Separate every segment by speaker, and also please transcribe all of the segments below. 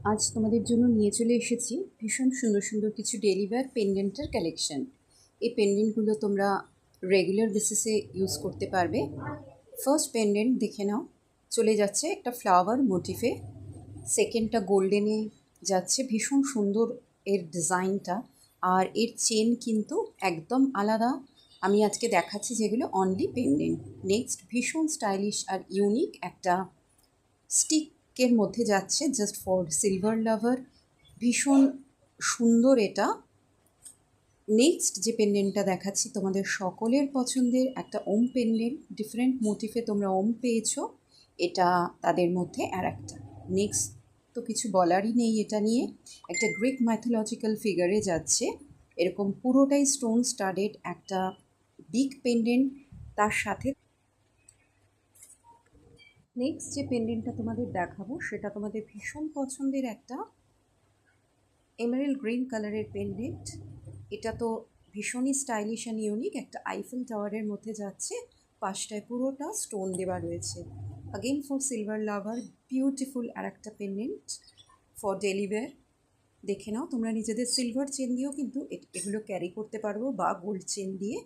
Speaker 1: আজ তোমাদের জন্য নিয়ে চলে এসেছি ভীষণ সুন্দর সুন্দর কিছু ডেলি ওয়্যার পেন্ডেন্টের কালেকশন। এই পেন্ডেন্টগুলো তোমরা রেগুলার বেসিসে ইউজ করতে পারবে। ফার্স্ট পেন্ডেন্ট দেখে নাও, চলে যাচ্ছে একটা ফ্লাওয়ার মোটিফে। সেকেন্ডটা গোল্ডেনে যাচ্ছে, ভীষণ সুন্দর এর ডিজাইনটা। আর এর চেন কিন্তু একদম আলাদা। আমি আজকে দেখাচ্ছি যেগুলো অনলি পেন্ডেন্ট। নেক্সট ভীষণ স্টাইলিশ আর ইউনিক একটা স্টিকের মধ্যে যাচ্ছে, জাস্ট ফর সিলভার লাভার। ভীষণ সুন্দর এটা। নেক্সট যে পেন্ডেন্টটা দেখাচ্ছি তোমাদের সকলের পছন্দের একটা ওম পেন্ডেন্ট, ডিফারেন্ট মোটিফে তোমরা ওম পেয়েছো, এটা তাদের মধ্যে আর একটা। নেক্সট তো কিছু বলারই নেই এটা নিয়ে, একটা গ্রিক মাইথোলজিক্যাল ফিগারে যাচ্ছে, এরকম পুরোটাই স্টোন স্টাডেড একটা বিগ পেন্ডেন্ট। তার সাথে নেক্সট যে পেন্ডেন্টটা তোমাদের দেখাবো সেটা তোমাদের ভীষণ পছন্দের একটা এমারেল্ড গ্রিন কালারের পেন্ডেন্ট। এটা তো ভীষণই স্টাইলিশ অ্যান্ড ইউনিক, একটা আইফেল টাওয়ারের মধ্যে যাচ্ছে, পাশটায় পুরোটা স্টোন দেওয়া রয়েছে। Again for silver lover, beautiful আর একটা পেন্ডেন্ট ফর ডেলি ওয়্যার। দেখে নাও তোমরা নিজেদের সিলভার চেন দিয়েও কিন্তু এগুলো ক্যারি করতে পারবো, বা গোল্ড চেন দিয়ে।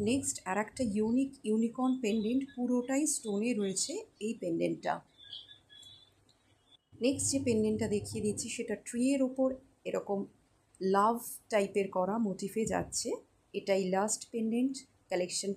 Speaker 1: নেক্সট আর একটা ইউনিক ইউনিকর্ন পেন্ডেন্ট, পুরোটাই স্টোনে রয়েছে এই পেন্ডেন্টটা। নেক্সট যে পেন্ডেন্টটা দেখিয়ে দিচ্ছি সেটা ট্রিয়ের ওপর এরকম লাভ টাইপের করা মোটিফে যাচ্ছে। এটাই লাস্ট পেন্ডেন্ট কালেকশন।